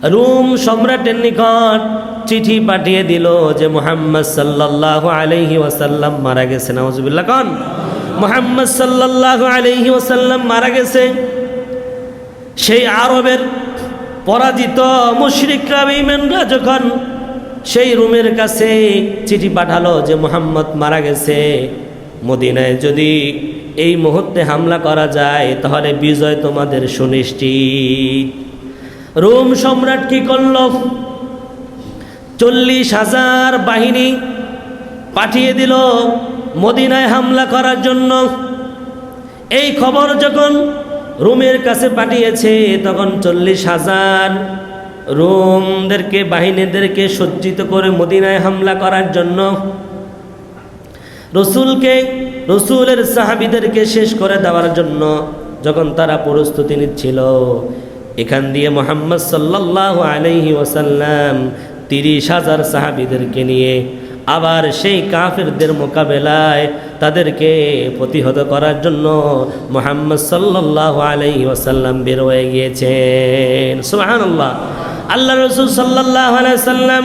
Rome সম্রাটের নিকট চিঠি পাঠিয়ে দিল যে মুহাম্মদ সাল্লাল্লাহু আলাইহি ওয়াসাল্লাম মারা গেছে। নাউজুবিল্লাহ কোন মুহাম্মদ সাল্লাল্লাহু আলাইহি ওয়াসাল্লাম মারা গেছে। সেই আরবের পরাজিত মুশরিকরা বেঈমানরা যখন সেই রোমের কাছে চিঠি পাঠালো যে মুহাম্মদ মারা গেছে, মদিনায় যদি এই মুহূর্তে হামলা করা যায় তাহলে বিজয় তোমাদের সুনিশ্চিত। রোম সম্রাট কি করল? 40,000 বাহিনী পাঠিয়ে দিল মদিনায় হামলা করার জন্য। এই খবর যখন রোমের কাছে পাঠিয়েছে তখন 40,000 রোমদেরকে বাহিনীদেরকে সজ্জিত করে মদিনায় হামলা করার জন্য রসুলের সাহাবীদেরকে শেষ করে দেওয়ার জন্য যখন তারা প্রস্তুতি নিচ্ছিল, এখান দিয়ে মুহাম্মদ সাল্লাল্লাহু আলাইহি ওয়াসাল্লাম 30,000 সাহাবীদেরকে নিয়ে আবার সেই কাফেরদের মোকাবেলায় তাদেরকে প্রতিহত করার জন্য মুহাম্মদ সাল্লাল্লাহু আলাইহি ওয়াসাল্লাম বের হয়ে গিয়েছেন। সুবহানাল্লাহ। আল্লাহ রাসূল সাল্লাল্লাহু আলাইহি ওয়াসাল্লাম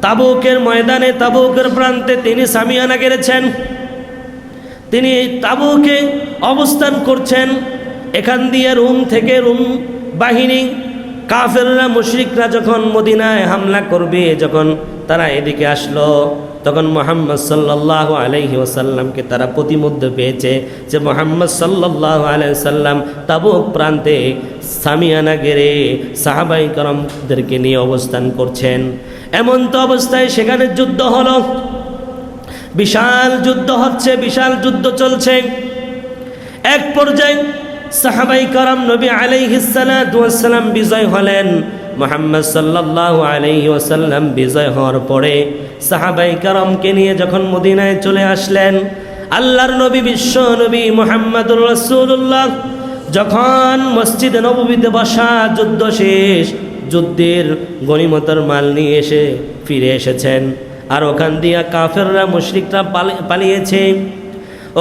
তাবুকের ময়দানে, তাবুকের প্রান্তে তিনি সামিয়ানা গেড়েছেন। তিনি তাবুকে অবস্থান করছেন। এখান দিয়ে রোম থেকে রোম বাহিনী কাফেররা মুশরিকরা যখন মদিনায় হামলা করবে, যখন তারা এদিকে আসলো তখন মুহাম্মদ সাল্লাল্লাহু আলাইহি ওয়াসাল্লামকে তারা প্রতিমধ্যে পেয়েছে যে মুহাম্মদ সাল্লাল্লাহু আলাইহি ওয়াসাল্লাম তাবুক প্রান্তে সামিয়ানা গেড়ে সাহাবাই کرامদেরকে নিয়ে অবস্থান করছেন। এমন তো অবস্থায় সেখানে যুদ্ধ হলো, বিশাল যুদ্ধ হচ্ছে, বিশাল যুদ্ধ চলছে। এক পর্যায়ে সাহাবাই کرام নবী আলাইহিস সালাতু ওয়াস সালাম বিজয় হলেন। মুহাম্মদ সাল্লাল্লাহু আলাইহি ওয়াসাল্লাম বিজয় হওয়ার পরে সাহাবাই کرامকে নিয়ে যখন মদিনায় চলে আসলেন, আল্লাহর নবী বিশ্ব নবী মুহাম্মদুর রাসূলুল্লাহ যখন মসজিদে নববীতে বসা, যুদ্ধ শেষ, যুদ্ধের গনিমতের মাল নিয়ে এসে ফিরে এসেছেন। আর ওখান দিয়া কাফেররা মুশরিকরা পালিয়েছে।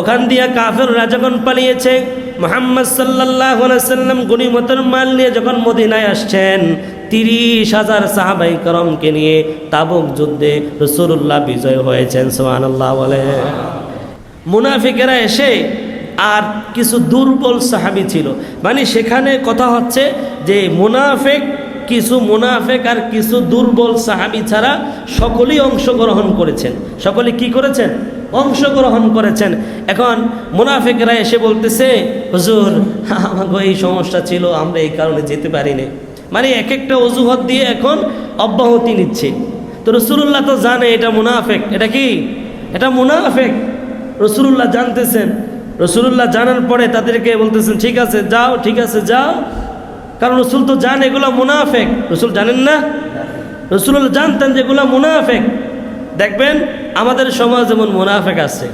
ওখান দিয়া কাফেররা যখন পালিয়েছে, মুহাম্মদ সাল্লাল্লাহু আলাইহি ওয়াসাল্লাম গনিমতের মাল নিয়ে যখন মদিনায় আসছেন, 30,000 সাহাবাই کرامকে নিয়ে তাবুক যুদ্ধে রাসূলুল্লাহ বিজয় হয়েছেন। সুবহানাল্লাহ বলে। মুনাফিকেরা এসে আর কিছু দুর্বল সাহাবী ছিল, মানে সেখানে কথা হচ্ছে যে কিছু মুনাফিক আর কিছু দুর্বল সাহাবী ছাড়া সকলেই অংশগ্রহণ করেছেন। সকলে কি করেছেন? অংশগ্রহণ করেছেন। এখন মুনাফিকরা এসে বলতেছে, হুজুর আমাকে এই সমস্যা ছিল, আমরা এই কারণে যেতে পারিনি। মানে এক একটা অজুহাত দিয়ে এখন অব্যাহতি নিচ্ছে। তো রাসূলুল্লাহ তো জানে এটা মুনাফিক। এটা কি? এটা মুনাফিক। রাসূলুল্লাহ জানতেছেন। রাসূলুল্লাহ জানার পরে তাদেরকে বলতেছেন, ঠিক আছে যাও, ঠিক আছে যাও। কারণ রাসূল তো জানে এগুলো মুনাফিক। রাসূল জানেন না? রাসূলুল্লাহ জানতেন যে এগুলো মুনাফিক। দেখবেন আমাদের সমাজ যেমন মুনাফিক আছে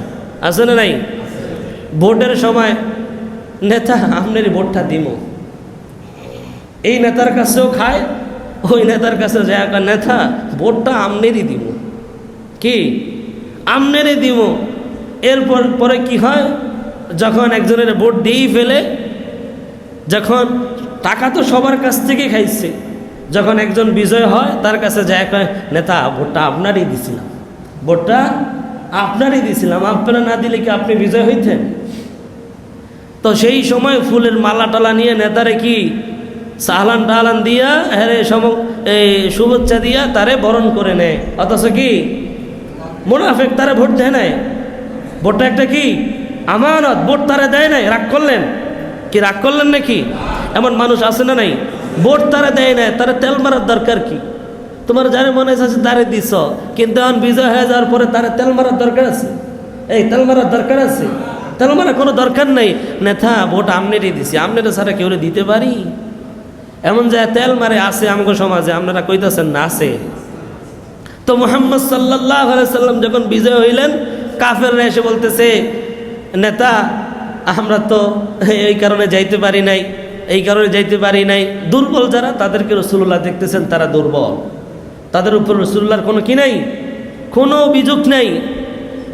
না নাই? ভোটের সময় নেতা আপনারই ভোটটা দিব, এই নেতার কাছেও খায়, ওই নেতার কাছে যায় নেতা ভোটটা আমনেরই দিব, কি আমনেরই দিব। এরপর পরে কি হয়, যখন একজনের ভোট দিয়েই ফেলে, যখন টাকা তো সবার কাছ থেকে খাইছে, যখন একজন বিজয় হয় তার কাছে যায় নেতা ভোটটা আপনারই দিছিলাম, ভোটটা আপনারই দিছিলাম, আপনারা না দিলে কি আপনি বিজয় হইতেন? তো সেই সময় ফুলের মালা টালা নিয়ে নেতারে কি সাহলান টাহলান দিয়া এই শুভেচ্ছা দিয়া তারে বরণ করে নেয়। অথচ কি মুনাফিক তারে ভোট দেয় নাই। ভোটটা একটা কি আমানত, ভোট তারা দেয় নাই। রাগ করলেন কি? রাগ করলেন নাকি? এমন মানুষ আছে না নাই? ভোট তারা দেয় নাই, তারা তেল মারার দরকার কি? তোমার যারে মনে আছে তারে দিছ, কিন্তু এখন বিজয় হয়ে যাওয়ার পরে তারা তেল মারার দরকার আছে? এই তেল মারার দরকার আছে? তেল মারার কোনো দরকার নেই। নেতা ভোট আমনেরই দিছি, আমনেরা ছাড়া কেউ দিতে পারি? এমন যায় তেল মারে আছে আমাকে সমাজে, আপনারা কইতেছেন না আছে। তো মুহাম্মদ সাল্লাল্লাহু আলাইহি সাল্লাম যখন বিজয় হইলেন, কাফেররা এসে বলতেছে, নেতা আমরা তো এই কারণে যাইতে পারি নাই, এই কারণে যাইতে পারি নাই। দুর্বল যারা তাদেরকে রাসূলুল্লাহ দেখতেছেন তারা দুর্বল, তাদের উপর রাসূলুল্লাহর কোনো কি নাই, কোনো অভিযোগ নাই।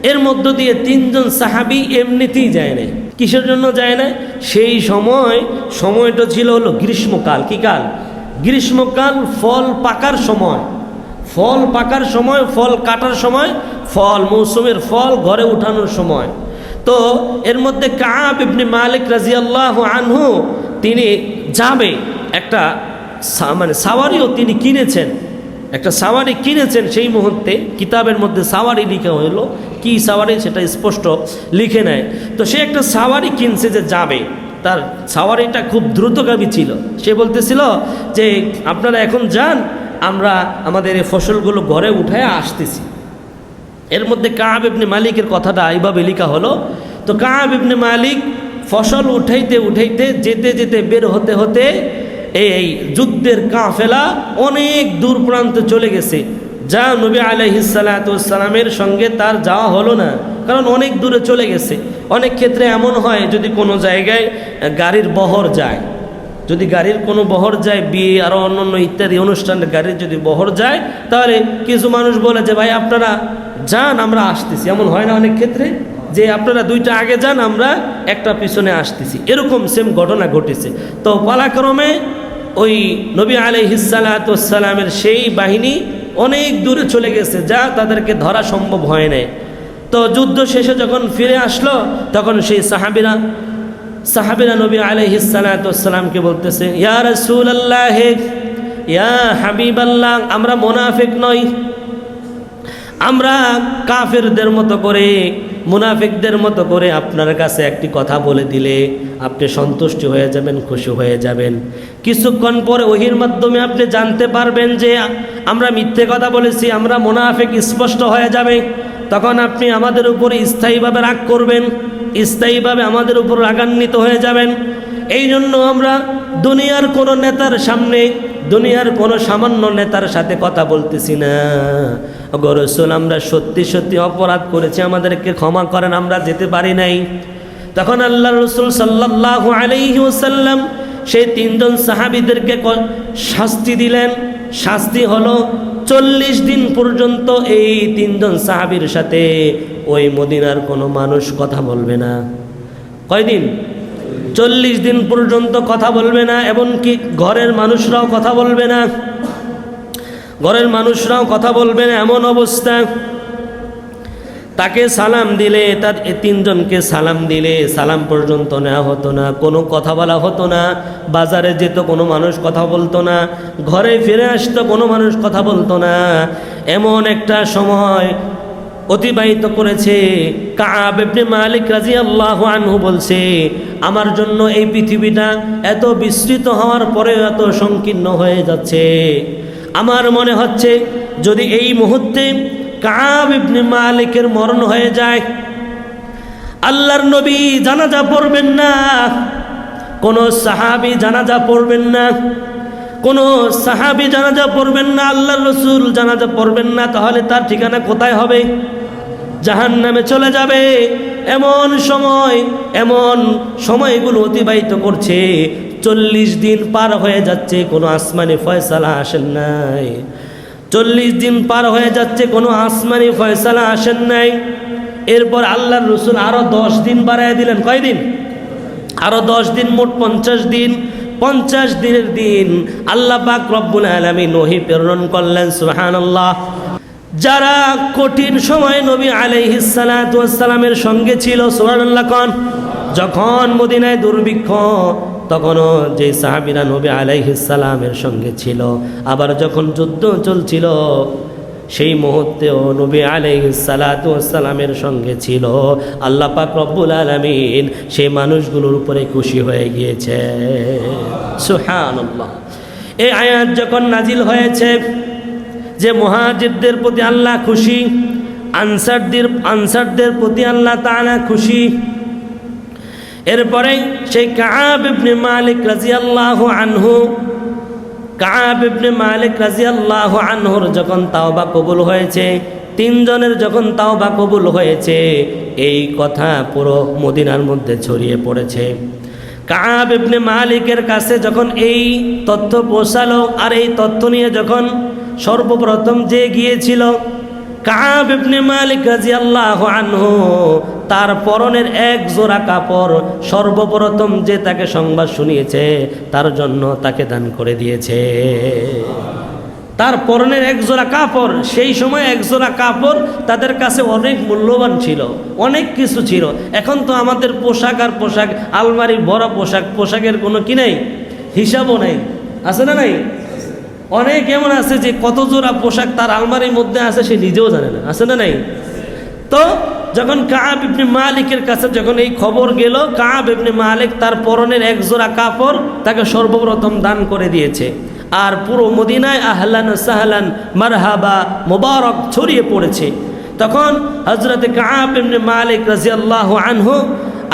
এর মধ্য দিয়ে 3 জন সাহাবী এমনিতেই যায় নাই। কিসের জন্য যায় না? সেই সময়টা ছিল হলো গ্রীষ্মকাল। কি কাল? গ্রীষ্মকাল ফল পাকার সময়, ফল পাকার সময়, ফল কাটার সময়, ফল মৌসুমের ফল ঘরে উঠানোর সময়। তো এর মধ্যে কাব ইবনে মালিক রাদিয়াল্লাহু আনহু তিনি যাবে একটা মানে সাওয়ারিও তিনি কিনেছেন, একটা সাওয়ারি কিনেছেন। সেই মুহূর্তে কিতাবের মধ্যে সাওয়ারি লিখা হলো, কি সাওয়ারি সেটা স্পষ্ট লিখে নেয়। তো সে একটা সাওয়ারি কিনছে যে যাবে, তার সাওয়ারিটা খুব দ্রুতগামী ছিল। সে বলতেছিল যে আপনারা এখন যান, আমরা আমাদের এই ফসলগুলো ঘরে উঠায় আসতেছি। এর মধ্যে কাব ইবনে মালিকের কথাটা এইভাবে লেখা হলো। তো কাব ইবনে মালিক ফসল উঠাইতে উঠাইতে যেতে যেতে বের হতে হতে এই যুদ্ধের কাফেলা অনেক দূর প্রান্তে চলে গেছে, যা নবী আলাইহিস সালাতু ওয়াস সালামের সঙ্গে তার যাওয়া হলো না, কারণ অনেক দূরে চলে গেছে। অনেক ক্ষেত্রে এমন হয় যদি কোনো জায়গায় গাড়ির বহর যায়, যদি গাড়ির কোনো বহর যায়, বিয়ে আরও অন্যান্য ইত্যাদি অনুষ্ঠানের গাড়ির যদি বহর যায়, তাহলে কিছু মানুষ বলে যে ভাই আপনারা যান, আমরা আসতেছি। এমন হয় না অনেক ক্ষেত্রে যে আপনারা দুইটা আগে যান, আমরা একটা পিছনে আসতেছি। এরকম সেম ঘটনা ঘটেছে। তো পালাক্রমে ওই নবী আলাইহিস সালাতু ওয়াস সালামের সেই বাহিনী অনেক দূরে চলে গেছে, যা তাদেরকে ধরা সম্ভব হয় না। তো যুদ্ধ শেষে যখন ফিরে আসলো, তখন সেই সাহাবীরা নবী আলাইহিস সালাতু ওয়াস সালামকে বলতেছে, ইয়া রাসূলুল্লাহ, ইয়া হাবিবাল্লাহ, আমরা মুনাফিক নই, আমরা কাফেরদের মতো করে, মুনাফিকদের মতো করে আপনার কাছে একটি কথা বলে দিলে আপনি সন্তুষ্ট হয়ে যাবেন, খুশি হয়ে যাবেন। কিছুক্ষণ পরে ওহির মাধ্যমে আপনি জানতে পারবেন যে আমরা মিথ্যে কথা বলেছি, আমরা মুনাফিক স্পষ্ট হয়ে যাবে। তখন আপনি আমাদের উপরে স্থায়ীভাবে রাগ করবেন, স্থায়ীভাবে আমাদের উপর রাগান্বিত হয়ে যাবেন। এই জন্য আমরা দুনিয়ার কোনো নেতার সামনে, দুনিয়ার কোনো সামান্য নেতার সাথে কথা বলতেছি না। ওগো রাসূল, আমরা সত্যি সত্যি অপরাধ করেছি, আমাদেরকে ক্ষমা করেন, আমরা যেতে পারি নাই। তখন আল্লাহ রাসূল সাল্লাল্লাহু আলাইহি ওয়াসাল্লাম সেই তিনজন সাহাবীদেরকে শাস্তি দিলেন। শাস্তি হলো 40 দিন পর্যন্ত এই তিনজন সাহাবীর সাথে ওই মদিনার কোনো মানুষ কথা বলবে না। কয়দিন? 40 দিন পর্যন্ত কথা বলবে না, এমনকি ঘরের মানুষরাও কথা বলবে না, ঘরের মানুষরাও কথা বলবে না। এমন অবস্থা, তাকে সালাম দিলে, তার তিনজনকে সালাম দিলে সালাম পর্যন্ত নেওয়া হতো না, কোনো কথা বলা হতো না। বাজারে যেত কোনো মানুষ কথা বলতো না, ঘরে ফিরে আসতো কোনো মানুষ কথা বলতো না। এমন একটা সময় অতিবাহিত করেছে। কাব ইবনে মালিক রাদিয়াল্লাহু আনহু বলছে, আমার জন্য এই পৃথিবীটা এত বিস্তৃত হওয়ার পরে এত সংকীর্ণ হয়ে যাচ্ছে। আমার মনে হচ্ছে যদি এই মুহূর্তে কাব ইবনে মালিকের মরণ হয়ে যায়, আল্লাহর নবী জানাজা পড়বেন না, কোনো সাহাবী জানাজা পড়বেন না, কোনো সাহাবী জানাজা পড়বেন না, আল্লাহর রাসূল জানাজা পড়বেন না, তাহলে তার ঠিকানা কোথায় হবে? জাহান্নামে চলে যাবে। এমন সময়গুলো অতিবাহিত করছে, 40 দিন পার হয়ে যাচ্ছে, কোনো আসমানি ফয়সালা আসেন নাই। 40 দিন পার হয়ে যাচ্ছে, কোনো আসমানি ফয়সালা আসেন নাই। এরপর আল্লাহর রাসূল আরো 10 দিন বাড়ায় দিলেন। কয়দিন? আরো 10 দিন, মোট 50 দিন। 50 দিনের দিন আল্লাহ পাক রব্বুল আলামিন ওহী প্রেরণ করলেন। সুবহানাল্লাহ। যারা কঠিন সময় নবী আলাইহিস সালাতু ওয়াস সালামের সঙ্গে ছিল, সুবহানাল্লাহ কোন, যখন মদিনায় দুর্ভিক্ষ, তখনও যে সাহাবীরা নবী আলাইহিস সালামের সঙ্গে ছিল, আবার যখন যুদ্ধ চলছিল সেই মুহূর্তেও নবী আলাইহিস সালাতু ওয়াস সালামের সঙ্গে ছিল। আল্লাহ পাক রব্বুল আলামিন সেই মানুষগুলোর উপরে খুশি হয়ে গিয়েছে। সুবহানাল্লাহ। এই আয়াত যখন নাজিল হয়েছে যে মুহাজিরদের প্রতি আল্লাহ খুশি, আনসারদের প্রতি আল্লাহ তাআলা খুশি, এরপরে সেই কাব ইবনে মালিক রাদিয়াল্লাহু আনহু, কাব ইবনে মালিক রাদিয়াল্লাহু আনহুর যখন তাওবা কবুল হয়েছে, তিনজনের যখন তাওবা কবুল হয়েছে, এই কথা পুরো মদিনার মধ্যে ছড়িয়ে পড়েছে। কাব ইবনে মালিকের কাছে যখন এই তথ্য পৌঁছালো, আর এই তথ্য নিয়ে যখন সর্বপ্রথম যে গিয়েছিল কাব ইবনে মালিক রাদিয়াল্লাহু আনহু তার পরনের এক জোড়া কাপড় সর্বপ্রথম যে তাকে সংবাদ শুনিয়েছে তার জন্য তাকে দান করে দিয়েছে। তার পরনের এক জোড়া কাপড়, সেই সময় এক জোড়া কাপড় তাদের কাছে অনেক মূল্যবান ছিল, অনেক কিছু ছিল। এখন তো আমাদের পোশাক আর পোশাক, আলমারি ভরা পোশাক, পোশাকের কোনো কি নাই, হিসাবও নাই, আছে না নাই? অনেক এমন আছে যে কত জোড়া পোশাক তার আলমারির মধ্যে আছে সে নিজেও জানে না, আছে না নাই? তো যখন কাব ইবনে মালিকের কাছে যখন এই খবর গেল, কাব ইবনে মালিক তার পরনের এক জোড়া কাপড় তাকে সর্বপ্রথম দান করে দিয়েছে। আর পুরো মদিনায় আহলান সাহলান মারহাবা মোবারক ছড়িয়ে পড়েছে। তখন হযরত কাব ইবনে মালিক রাদিয়াল্লাহু আনহু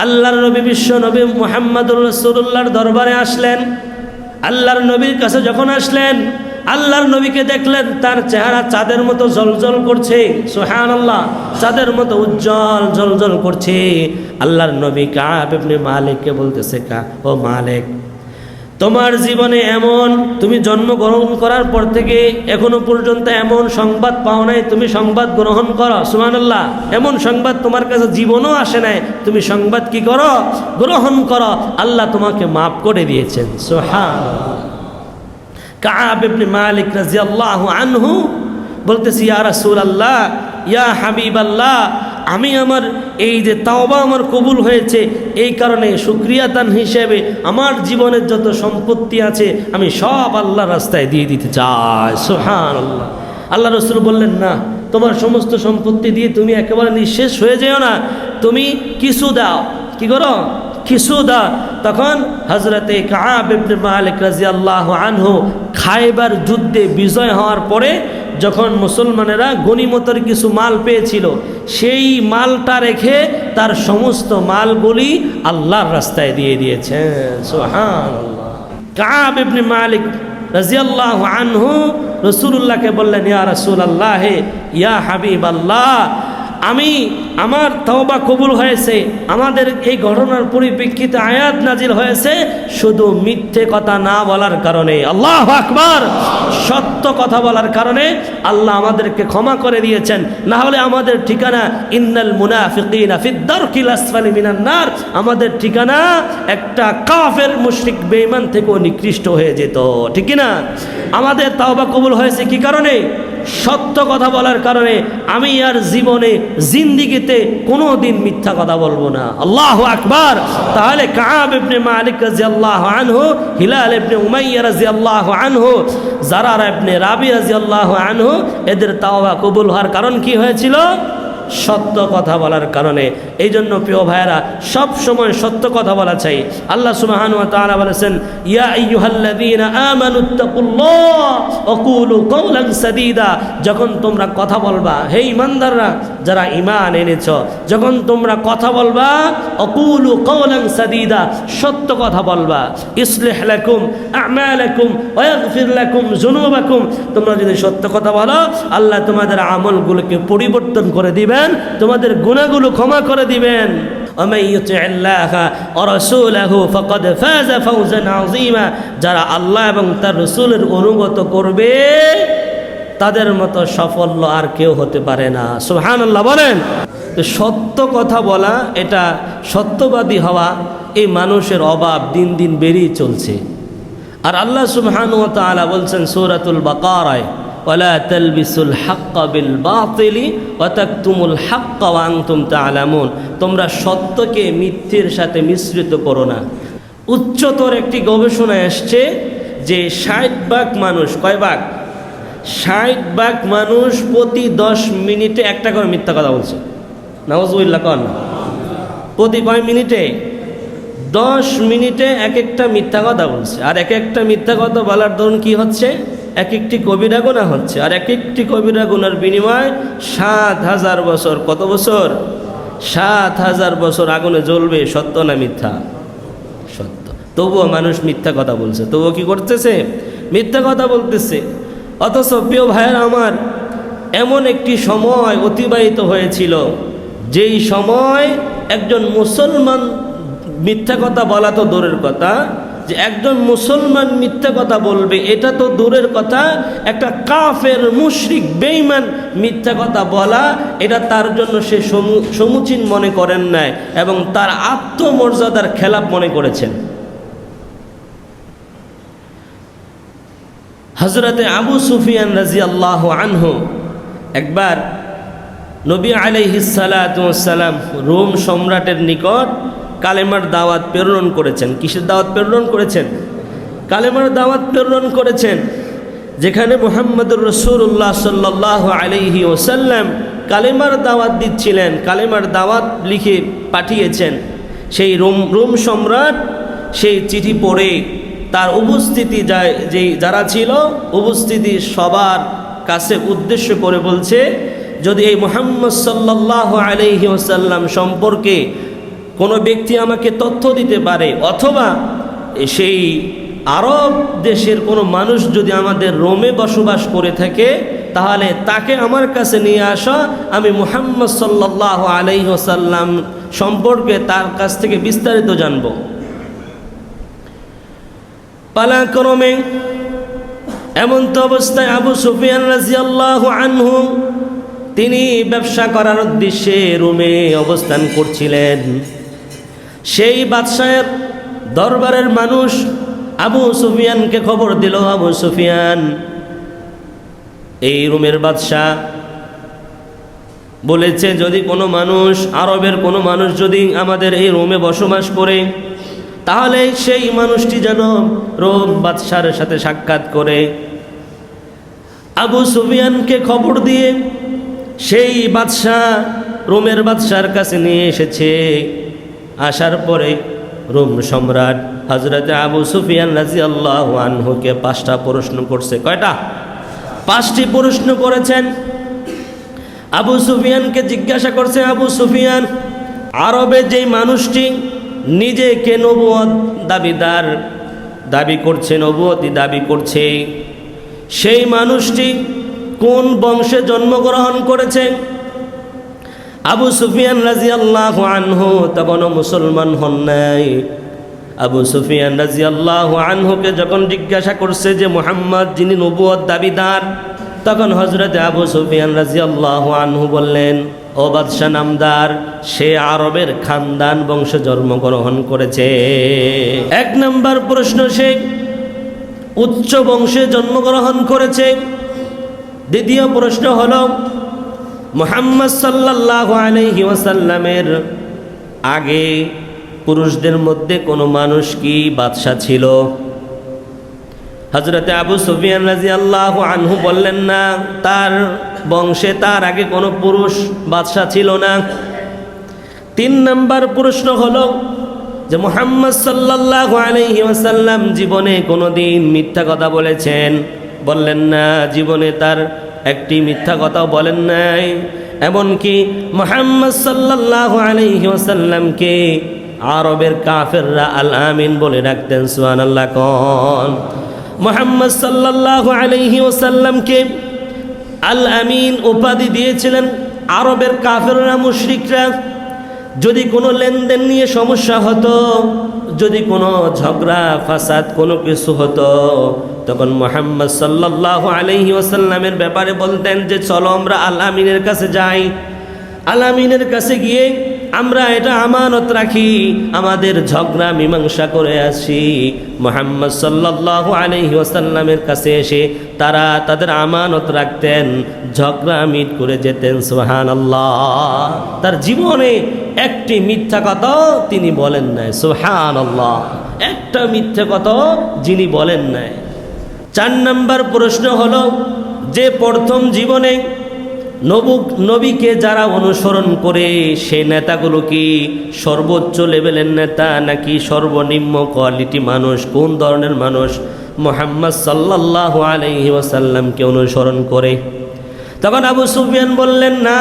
আল্লাহর নবী বিশ্ব নবী মুহাম্মদুর রাসূলুল্লাহর দরবারে আসলেন। আল্লাহর নবীর কাছে যখন আসলেন, আল্লাহর নবীকে দেখলেন তার চেহারা চাঁদের মতো জ্বলজ্বল করছে, সুবহানাল্লাহ, চাঁদের মতো উজ্জ্বল জ্বলজ্বল করছে। আল্লাহর নবী কাব ইবনে মালিককে বলতেছে, ও মালিক, তোমার জীবনে এমন, তুমি জন্মগ্রহণ করার পর থেকে এখনো পর্যন্ত এমন সংবাদ পাও নাই, তুমি সংবাদ গ্রহণ করো, সুবহানাল্লাহ। এমন সংবাদ তোমার কাছে জীবনও আসে নাই, তুমি সংবাদ কি করো, গ্রহণ করো। আল্লাহ তোমাকে মাফ করে দিয়েছেন, সুবহানাল্লাহ। কাব ইবনে মালিক রাদিয়াল্লাহু আনহু বলতেছি, ইয়া রাসূলুল্লাহ, ইয়া হাবিবাল্লাহ, আমি আমার এই যে তাওবা আমার কবুল হয়েছে, এই কারণে শুকরিয়াদান হিসেবে আমার জীবনের যত সম্পত্তি আছে আমি সব আল্লাহর রাস্তায় দিয়ে দিতে চাই, সুবহানাল্লাহ। আল্লাহ রাসূল বললেন, না, তোমার সমস্ত সম্পত্তি দিয়ে তুমি একেবারে নিঃশেষ হয়ে যেও না, তুমি কিছু দাও। কি করো? কিছু দাও। তখন হযরতে কাব ইবনে মালিক রাদিয়াল্লাহু আনহু খায়বার যুদ্ধে বিজয় হওয়ার পরে যখন মুসলমানেরা গনিমতের কিছু মাল পেয়েছিল, সেই মালটা রেখে তার সমস্ত মালগুলি আল্লাহর রাস্তায় দিয়ে দিয়েছেন, সুবহানাল্লাহ। কাব ইবনে মালিক রাদিয়াল্লাহু আনহু রাসূলুল্লাহকে বললেন, ইয়া রাসূলুল্লাহ, ইয়া হাবিবাল্লাহ, আমার তওবা কবুল হয়েছে। আমাদের এই ঘটনার পরিপ্রেক্ষিতে আয়াত নাজিল হয়েছে শুধু মিথ্যে কথা না বলার কারণে, আল্লাহু আকবার, সত্য কথা বলার কারণে আল্লাহ আমাদেরকে ক্ষমা করে দিয়েছেন। না হলে আমাদের ঠিকানা ইন্নাল মুনাফিকিনা ফিদ দারকিল আসফালি মিনান নার, আমাদের ঠিকানা একটা কাফের মুশরিক বেঈমান থেকেও নিকৃষ্ট হয়ে যেত, ঠিক না? আমাদের তওবা কবুল হয়েছে কি কারণে? সত্য কথা বলার কারণে। আমি আর জীবনে জিন্দিগিতে কোনো দিন মিথ্যা কথা বলবো না, আল্লাহু আকবার। তাহলে কাব ইবনে মালিক রাদিয়াল্লাহু আনহু, হিলাল ইবনে উমাইয়া রাদিয়াল্লাহু আনহু, জারার ইবনে রাবি রাদিয়াল্লাহু আনহু, এদের তাওবা কবুল হওয়ার কারণ কি হয়েছিল? সত্য কথা বলার কারণে। এই জন্য প্রিয় ভাইয়েরা, সব সময় সত্য কথা বলা চাই। আল্লাহ সুবহানাহু ওয়া তাআলা বলেছেন, ইয়া আইয়ুহাল্লাযীনা আমানুত্তাকুল্লাহ ওয়া কুলু কাওলান সাদীদা, যখন তোমরা কথা বলবা, হে ঈমানদাররা যারা ঈমান এনেছো, যখন তোমরা কথা বলবা, ওয়াকুলু কাওলান সাদীদা, সত্য কথা বলবা। ইসলিহ লাকুম আমালাকুম ওয়া ইয়াগফির লাকুম যুনুবাকুম, তোমরা যদি সত্য কথা বলো, আল্লাহ তোমাদের আমলগুলোকে পরিবর্তন করে দিবেন, তোমাদের গুনাহগুলো ক্ষমা করে দিবেন। ومن يطع الله ورسوله فقد فاز فوزا عظيما, যারা আল্লাহ এবং তার রাসূলের অনুগত করবে তাদের মতো সাফল্য আর কেউ হতে পারে না, সুবহানাল্লাহ বলেন। সত্য কথা বলা, এটা সত্যবাদী হওয়া, এই মানুষের অভাব দিন দিন বেড়েই চলছে। আর আল্লাহ সুবহানাহু ওয়া তাআলা বলছেন সূরাতুল বাকারায়, ওয়ালা তালবিসুল হাক্কা বিল বাতিলি ওয়া তাকতুমুল হাক্কা ওয়া আনতুম তা'লামুন, তোমরা সত্যকে মিথ্যের সাথে মিশ্রিত করো না। উচ্চতর একটি গবেষণা আসছে যে 60 ভাগ মানুষ, কয় ভাগ? 60 ভাগ মানুষ প্রতি 10 মিনিটে একটা করে মিথ্যা কথা বলছে। নাউজুবিল্লাহ কন। প্রতি কয় মিনিটে? 10 মিনিটে এক একটা মিথ্যা কথা বলছে। আর এক একটা মিথ্যা কথা বলার দরুন কি হচ্ছে? এক একটি কবিরা গুনাহ হচ্ছে। আর এক একটি কবিরা গুনার বিনিময় 7000 বছর, কত বছর? 7000 বছর আগুনে জ্বলবে। সত্য না মিথ্যা? সত্য। তবুও মানুষ মিথ্যা কথা বলছে, তবুও কি করতেছে? মিথ্যা কথা বলতেছে। অথচ প্রিয় ভাইয়ের আমার, এমন একটি সময় অতিবাহিত হয়েছিল যেই সময় একজন মুসলমান মিথ্যা কথা বলা তো দূরের কথা, যে একজন মুসলমান মিথ্যা কথা বলবে এটা তো দূরের কথা, একটা কাফের মুশরিক বেঈমান মিথ্যা কথা বলা এটা তার জন্য সে সমুচীন মনে করেন নাই এবং তার আত্মমর্যাদার খেলাপ মনে করেছেন। হযরতে আবু সুফিয়ান রাদিয়াল্লাহু আনহু একবার নবী আলাইহিস সালাতু ওয়াস সালাম রোম সম্রাটের নিকট কালেমার দাওয়াত প্রেরণ করেছেন। কিসের দাওয়াত প্রেরণ করেছেন? কালেমার দাওয়াত প্রেরণ করেছেন, যেখানে মুহাম্মদুর রাসূলুল্লাহ সাল্লাল্লাহু আলাইহি ওয়াসাল্লাম কালেমার দাওয়াত দিচ্ছিলেন, কালেমার দাওয়াত লিখে পাঠিয়েছেন। সেই রোম সম্রাট সেই চিঠি পড়ে তার উপস্থিতি যারা ছিল উপস্থিতি সবার কাছে উদ্দেশ্য করে বলছে, যদি এই মুহাম্মদ সাল্লাল্লাহু আলাইহি ওয়াসাল্লাম সম্পর্কে কোনো ব্যক্তি আমাকে তথ্য দিতে পারে, অথবা সেই আরব দেশের কোনো মানুষ যদি আমাদের রোমে বসবাস করে থাকে, তাহলে তাকে আমার কাছে নিয়ে আসা, আমি মুহাম্মদ সাল্লাল্লাহু আলাইহি ওয়াসাল্লাম সম্পর্কে তার কাছ থেকে বিস্তারিত জানব। পালাক্রমে এমন তো অবস্থায় আবু সুফিয়ান রাদিয়াল্লাহু আনহু তিনি ব্যবসা করার উদ্দেশ্যে রোমে অবস্থান করছিলেন। সেই বাদশাহের দরবারের মানুষ আবু সুফিয়ানকে খবর দিল, আবু সুফিয়ান, এই রোমের বাদশাহ বলেছে যদি কোনো মানুষ, আরবের কোনো মানুষ যদি আমাদের এই রোমে বসবাস করে, তাহলে সেই মানুষটি যেন রোম বাদশার সাথে সাক্ষাৎ করে। আবু সুফিয়ানকে খবর দিয়ে সেই বাদশাহ রোমের বাদশার কাছে নিয়ে এসেছে। আসার পরে রোম সম্রাট হযরতে আবু সুফিয়ান রাদিয়াল্লাহু আনহুকে 5টা প্রশ্ন করছে। কয়টা? 5টি প্রশ্ন করেছেন। আবু সুফিয়ানকে জিজ্ঞাসা করছে, আবু সুফিয়ান, আরবে যেই মানুষটি নিজেকে নবুয়ত দাবি করছে, নবুয়তি দাবি করছে, সেই মানুষটি কোন বংশে জন্মগ্রহণ করেছে? আবু সুফিয়ান রাদিয়াল্লাহু আনহু তখনও মুসলমান হন নাই। আবু সুফিয়ান রাদিয়াল্লাহু আনহুকে যখন জিজ্ঞাসা করছে যে মুহাম্মদ যিনি নবুয়ত দাবিদার, তখন হযরতে আবু সুফিয়ান রাদিয়াল্লাহু আনহু বললেন, ও বাদশা নামদার, সে আরবের খানদান বংশে জন্মগ্রহণ করেছে। 1 নম্বর প্রশ্ন, সে উচ্চ বংশে জন্মগ্রহণ করেছে। দ্বিতীয় প্রশ্ন হলো, মুহাম্মদ সাল্লাল্লাহু আলাইহি ওয়াসাল্লামের আগে পুরুষদের মধ্যে কোনো মানুষ কি বাদশা ছিল? হযরতে আবু সুফিয়ান রাদিয়াল্লাহু আনহু বললেন না, তার বংশে তার আগে কোনো পুরুষ বাদশা ছিল না। 3 নম্বর প্রশ্ন হলো যে মুহাম্মদ সাল্লাল্লাহু আলাইহি ওয়াসাল্লাম জীবনে কোনোদিন মিথ্যা কথা বলেছেন? বললেন না, জীবনে তার একটি মিথ্যা কথাও বলেন নাই। এমনকি মুহাম্মদ সাল্লাল্লাহু আলাইহি ওয়াসাল্লামকে আরবের কাফেররা আল আমিন বলে ডাকতেন। সুবহানাল্লাহ কোন? মুহাম্মদ সাল্লাল্লাহু আলাইহি ওয়াসাল্লামকে আল আমিন উপাধি দিয়েছিলেন আরবের কাফেররা, মুশরিকরা। যদি কোনো লেনদেন নিয়ে সমস্যা হতো, যদি কোনো ঝগড়া ফাসাদ কোনো কিছু হতো, তখন মুহাম্মদ সাল্লাল্লাহু আলাইহি ওয়াসাল্লামের ব্যাপারে বলতেন যে চলো আমরা আল আমিনের কাছে যাই, আল আমিনের কাছে গিয়ে আমরা এটা আমানত রাখি, আমাদের ঝগড়া মীমাংসা করে আসি। মুহাম্মদ সাল্লাল্লাহু আলাইহি ওয়াসাল্লামের কাছে এসে তারা তাদের আমানত রাখতেন, ঝগড়া মিট করে যেতেন। সুবহানাল্লাহ, তার জীবনে একটি মিথ্যা কথা তিনি বলেন নাই। সুবহানাল্লাহ, একটা মিথ্যা কথা যিনি বলেন নাই। 4 নম্বর প্রশ্ন হলো যে প্রথম জীবনে নবীকে যারা অনুসরণ করে সেই নেতাগুলো কি সর্বোচ্চ লেভেলের নেতা নাকি সর্বনিম্ন কোয়ালিটি মানুষ? কোন ধরনের মানুষ মুহাম্মদ সাল্লাল্লাহু আলাইহি ওয়াসাল্লামকে অনুসরণ করে? তখন আবু সুফিয়ান বললেন না,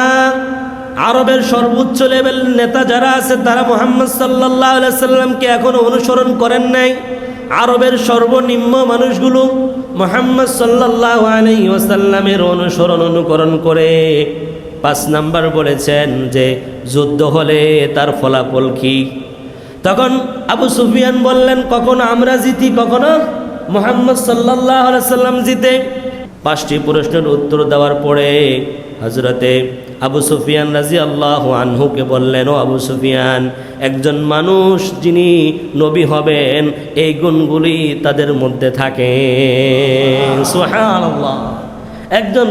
আরবের সর্বোচ্চ লেভেল নেতা যারা আছে তারা মুহাম্মদ সাল্লাল্লাহু আলাইহি ওয়াসাল্লামকে এখনো অনুসরণ করেন নাই। আরবের সর্বনিম্ন মানুষগুলো মুহাম্মদ সাল্লাল্লাহু আলাইহি ওয়াসাল্লামের অনুকরণ করে। 5 নাম্বার বলেছেন যে যুদ্ধ হলে তার ফলাফল কি? তখন আবু সুফিয়ান বললেন, কখনো আমরা জিতি, কখনো মুহাম্মদ সাল্লাল্লাহু আলাইহি সাল্লাম জিতে। 5টি প্রশ্নের উত্তর দেওয়ার পরে হযরতে আবু সুফিয়ান রাদিয়াল্লাহু আনহুকে বললেন, ও আবু সুফিয়ান, একজন মানুষ যিনি নবী হবেন এই গুণগুলি তাদের মধ্যে থাকে। সুবহানাল্লাহ। একজন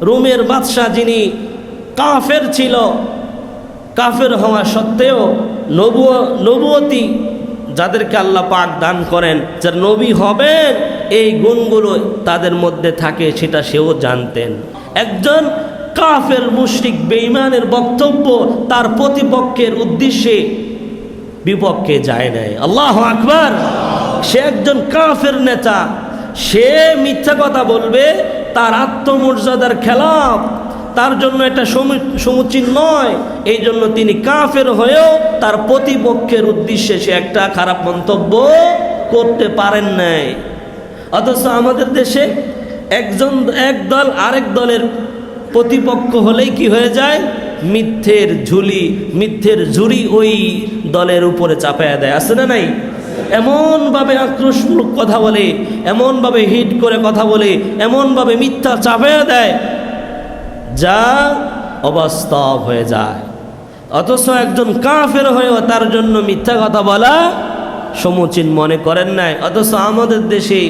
রোমের বাদশা যিনি কাফের ছিল, কাফের হওয়া সত্ত্বেও নবুয়তি যাদেরকে আল্লাহ পাক দান করেন, যারা নবী হবেন এই গুণগুলো তাদের মধ্যে থাকে, সেটা সেও জানতেন। একজন কাফের মুশরিক বেঈমানের বক্তব্য তার প্রতিপক্ষের উদ্দেশ্যে বিপক্ষে যায় নাই। আল্লাহু আকবার। সে একজন কাফের নেতা, সে মিথ্যা কথা বলবে, তার আত্মমর্যাদার খেলাফ, তার জন্য এটা সমুচীন নয়। এই জন্য তিনি কাফের হয়েও তার প্রতিপক্ষের উদ্দেশ্যে সে একটা খারাপ মন্তব্য করতে পারেন নাই। অথচ আমাদের দেশে এক দল আরেক দলের প্রতিপক্ষ হলেই কি হয়ে যায়, মিথ্যের ঝুড়ি ওই দলের উপরে চাপায়া দেয়, আছে না নাই? এমনভাবে আক্রোশমূলক কথা বলে, এমনভাবে হিট করে কথা বলে, এমনভাবে মিথ্যা চাপায়া দেয় যা অবাস্তব হয়ে যায়। অথচ একজন কাফের হয়েও তার জন্য মিথ্যা কথা বলা সমুচীন মনে করেন নাই। অথচ আমাদের দেশে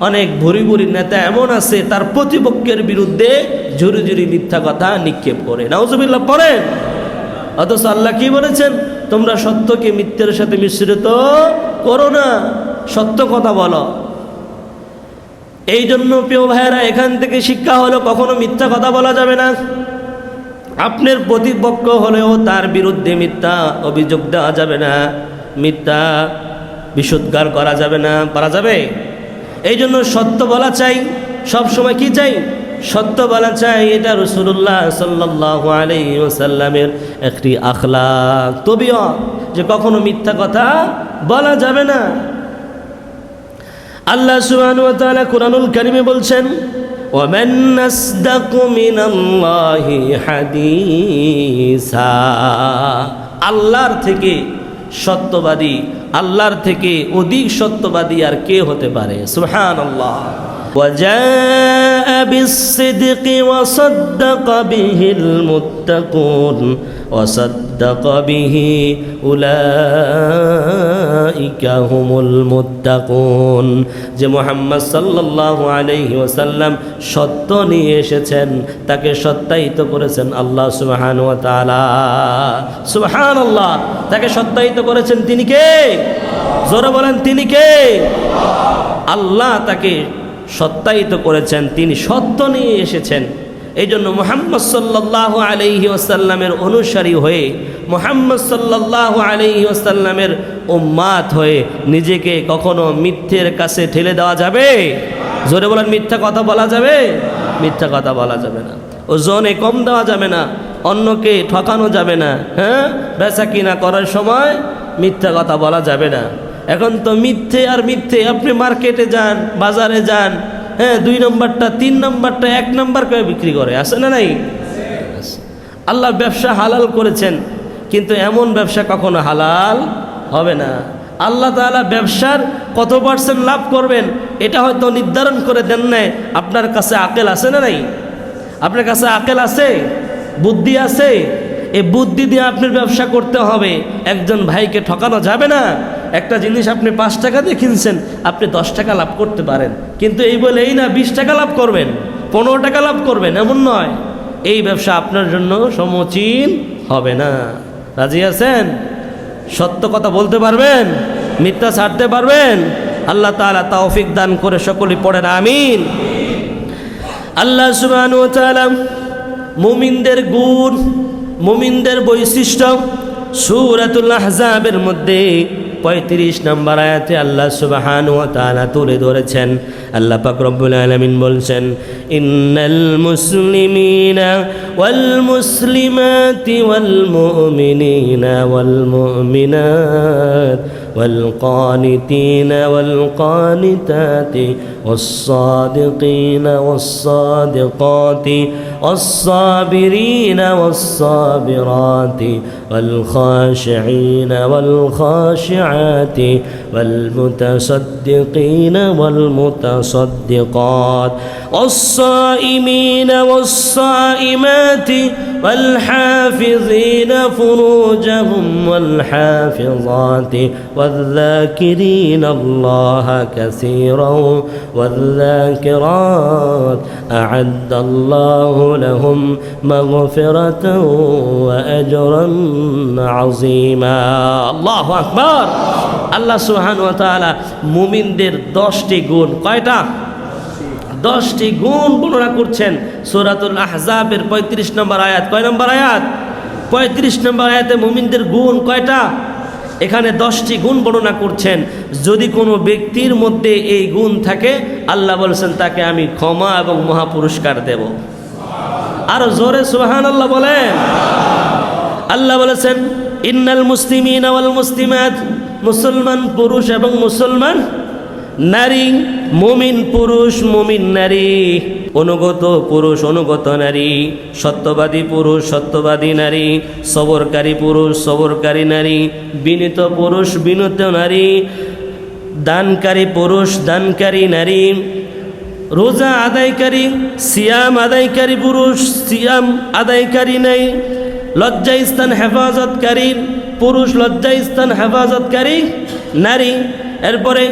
অনেক ভুরি ভুরি নেতা এমন আছে, তার প্রতিপক্ষের বিরুদ্ধে ঝুরি ঝুরি মিথ্যা কথা নিক্ষেপ করে। নাউজুবিল্লাহ পড়েন। অথচ আল্লাহ কি বলেছেন, তোমরা সত্যকে মিথ্যের সাথে মিশ্রিত করো না, সত্য কথা বলো। এই জন্য প্রিয় ভাইয়েরা, এখান থেকে শিক্ষা হলো কখনো মিথ্যা কথা বলা যাবে না। আপনার প্রতিপক্ষ হলেও তার বিরুদ্ধে মিথ্যা অভিযোগ দেওয়া যাবে না, মিথ্যা বিশুদ্ধার করা যাবে না। পারা যাবে? এই জন্য সত্য বলা চাই, সব সময় কি চাই, সত্য বলা চাই। এটা রাসূলুল্লাহ সাল্লাল্লাহু আলাইহি ওয়াসাল্লামের একটি আখলাক, তবিয়ত, যে কখনো মিথ্যা কথা বলা যাবে না। আল্লাহ সুবহানাহু ওয়া তাআলা কুরআনুল কারীমে বলছেন, ওয়ামান আসদাকু মিনাল্লাহি হাদিসা। আল্লাহর থেকে সত্যবাদী, আল্লাহর থেকে অধিক সত্যবাদী আর কে হতে পারে? সুবহানাল্লাহ। وجاء بالصدق وصدق به المتقون وصدق به أولئك هم المتقون। যে মুহাম্মদ সাল্লাল্লাহু আলাইহি ওয়াসাল্লাম সত্য নিয়ে এসেছেন, তাকে সত্যায়িত করেছেন আল্লাহ সুবহানাহু ওয়া তাআলা। সুবহানাল্লাহ। তাকে সত্যায়িত করেছেন তিনি কে? জোরে বলেন, তিনি কে? আল্লাহ তাকে সত্যায়িত করেছেন, তিনি সত্য নিয়ে এসেছেন। এই জন্য মুহাম্মদ সাল্লাল্লাহু আলাইহি ওয়াসাল্লামের অনুসারী হয়ে, মুহাম্মদ সাল্লাল্লাহু আলাইহি ওয়াসাল্লামের উম্মাত হয়ে নিজেকে কখনো মিথ্যের কাছে ঠেলে দেওয়া যাবে? জোরে বলেন, মিথ্যা কথা বলা যাবে? মিথ্যা কথা বলা যাবে না। ওজনে কম দেওয়া যাবে না, অন্যকে ঠকানো যাবে না। হ্যাঁ, বেচা কিনা করার সময় মিথ্যা কথা বলা যাবে না। এখন তো মিথ্যে আর মিথ্যে। আপনি মার্কেটে যান, বাজারে যান, হ্যাঁ, 2 নম্বরটা 3 নম্বরটা 1 নম্বর করে বিক্রি করে, আছে না নাই? আল্লাহ ব্যবসা হালাল করেছেন, কিন্তু এমন ব্যবসা কখনো হালাল হবে না। আল্লাহ তাআলা ব্যবসার কত % লাভ করবেন এটা হয়তো নির্ধারণ করে দেন নাই। আপনার কাছে আকল আছে না নাই? আপনার কাছে আকল আছে, বুদ্ধি আছে। এই বুদ্ধি দিয়ে আপনার ব্যবসা করতে হবে। একজন ভাইকে ঠকানো যাবে না। একটা জিনিস আপনি 5 টাকা দিয়ে কিনছেন, আপনি 10 টাকা লাভ করতে পারেন, কিন্তু এই বলে এই না 20 টাকা লাভ করবেন, 15 টাকা লাভ করবেন, এমন নয়। এই ব্যবসা আপনার জন্য সমীচীন হবে না। রাজি আছেন? সত্য কথা বলতে পারবেন, মিথ্যা ছাড়তে পারবেন? আল্লাহ তাআলা তৌফিক দান করে সকলে পড়েন আমিন। আল্লাহ সুবহানাহু ওয়া তাআলা মুমিনদের গুণ, মুমিনদের বৈশিষ্ট্য সূরাতুল আহজাবের মধ্যে 35 নম্বর আয়াতে আল্লাহ সুবহানাহু ওয়া তাআলা তুলে ধরেছেন। আল্লাহ পাক রব্বুল আলামিন বলছেন, ইন্নাল মুসলিমিনা ওয়াল মুসলিমাতি ওয়াল মুমিনিনা ওয়াল মুমিনাত والقانتين والقانتات والصادقين والصادقات والصابرين والصابرات والخاشعين والخاشعات والمتصدقين والمتصدقات والصائمين والصائمات والحافظين فروجهم والحافظات والذاكرين الله كثيرا والذاكرات أعد الله لهم مغفرة وأجرا عظيما الله أكبر আল্লাহ সুবহানাহু ওয়া তাআলা মুমিনদের 10টি গুণ কয়টা 10টি গুণ বর্ণনা করছেন সূরাতুল আহজাবের 35 নম্বর আয়াত কয় নম্বর আয়াত 35 নম্বর আয়াতে মুমিনদের গুণ কয়টা এখানে 10টি গুণ বর্ণনা করছেন যদি কোনো ব্যক্তির মধ্যে এই গুণ থাকে আল্লাহ বলেছেন তাকে আমি ক্ষমা এবং মহা পুরস্কার দেব আর জোরে সুবহানাল্লাহ বলেন আল্লাহ বলেছেন ইন্নাল মুসলিমিনা ওয়াল মুসলিমাত মুসলমান পুরুষ এবং মুসলমান নারী মুমিন পুরুষ মুমিন নারী অনুগত পুরুষ অনুগত নারী সত্যবাদী পুরুষ সত্যবাদী নারী সবরকারী পুরুষ সবরকারী নারী বিনীত পুরুষ বিনীত নারী দানকারী পুরুষ দানকারী নারী রোজা আদায়কারী সিয়াম আদায়কারী পুরুষ সিয়াম আদায়কারী নারী লজ্জাস্থান হেফাজতকারী পুরুষ লজ্জাস্থান হেফাজতকারী নারী এরপরে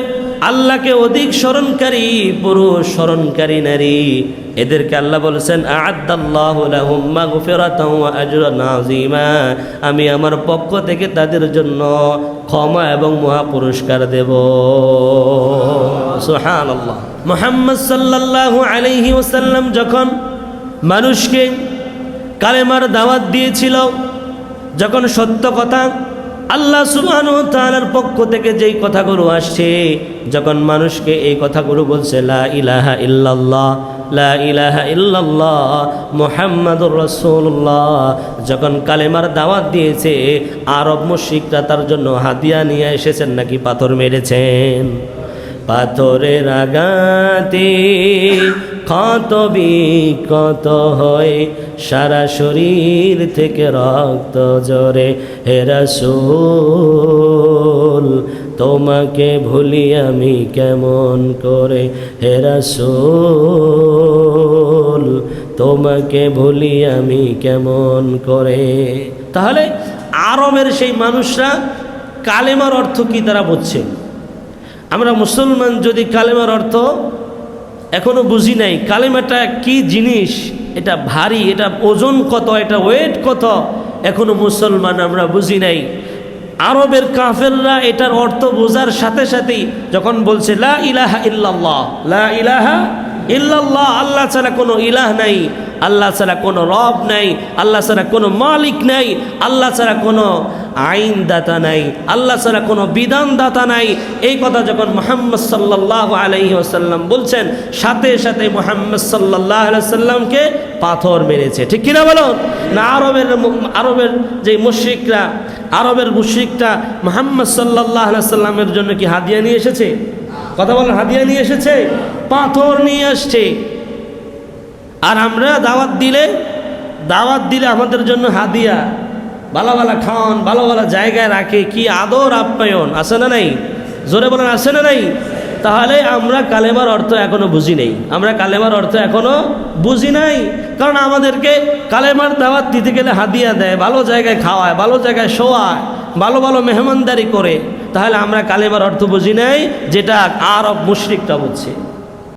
আল্লাহকে অধিক স্মরণকারী পুরুষ স্মরণকারী নারী এদেরকে আল্লাহ বলেছেন আ'আদাল্লাহু লাহুম মাগফিরাতাও ওয়া আজরান আযীমা আমি আমার পক্ষ থেকে তাদের জন্য ক্ষমা এবং মহা পুরস্কার দেব সুবহানাল্লাহ মুহাম্মদ সাল্লাল্লাহু আলাইহি ওয়াসাল্লাম যখন মানুষকে কালেমার দাওয়াত দিয়েছিল যখন সত্য কথা আল্লাহ সুবহানাহু ওয়া তাআলার পক্ষ থেকে যেই কথাগুলো আসছে যখন মানুষকে এই কথাগুলো বলছে লা ইলাহা ইল্লাল্লাহ লা ইলাহা ইল্লাল্লাহ মুহাম্মাদুর রাসূলুল্লাহ যখন কালেমার দাওয়াত দিয়েছে আরব মুশরিকরা তার জন্য হাদিয়া নিয়ে এসেছেন নাকি পাথর মেরেছেন পাথরের আঘাতে ক্ষত বিক্ষত হয়ে সারা শরীর থেকে রক্ত ঝরে হে রাসূল তোমাকে ভুলি আমি কেমন করে হে রাসূল তোমাকে ভুলি আমি কেমন করে তাহলে আরবের সেই মানুষরা কালেমার অর্থ কি তারা বুঝছে আমরা মুসলমান যদি কালেমার অর্থ এখনো বুঝি নাই কালেমাটা কি জিনিস এটা ভারী এটা ওজন কত এটা ওয়েট কত এখনো মুসলমান আমরা বুঝি নাই আরবের কাফেররা এটার অর্থ বোঝার সাথে সাথেই যখন বলছে লা ইলাহা ইল্লাল্লাহ লা ইলাহা ইল্লাল্লাহ আল্লাহ ছাড়া কোনো ইলাহ নাই আল্লাহ ছাড়া কোনো রব নাই আল্লাহ ছাড়া কোনো মালিক নাই আল্লাহ ছাড়া কোনো আইনদাতা নাই আল্লাহ ছাড়া কোনো বিধানদাতা নাই এই কথা যখন মুহাম্মদ সাল্লাল্লাহু আলাইহি ওয়াসাল্লাম বলছেন সাথে সাথে মুহাম্মদ সাল্লাল্লাহু আলাইহি ওয়াসাল্লামকে পাথর মেরেছে ঠিক কিনা বলুন না আরবের যে মুশরিকরা আরবের মুশরিকরা মুহাম্মদ সাল্লাল্লাহু আলাইহি ওয়াসাল্লামের জন্য কি হাদিয়া নিয়ে এসেছে কথা বলেন হাদিয়া নিয়ে এসেছে পাথর নিয়ে আসছে আর আমরা দাওয়াত দিলে আমাদের জন্য হাদিয়া ভালো ভালো খাওয়ান ভালো ভালো জায়গায় রাখে কি আদর আপ্যায়ন আছে না নাই জোরে বলেন আছে না নাই তাহলে আমরা কালেমার অর্থ এখনো বুঝি নাই আমরা কালেমার অর্থ এখনো বুঝি নাই কারণ আমাদেরকে কালেমার দাওয়াত দিতে গেলে হাদিয়া দেয় ভালো জায়গায় খাওয়ায় ভালো জায়গায় শোয়ায় ভালো ভালো মেহমানদারি করে তাহলে আমরা কালেমার অর্থ বুঝি নাই যেটা আরব মুশরিকরা বুঝছে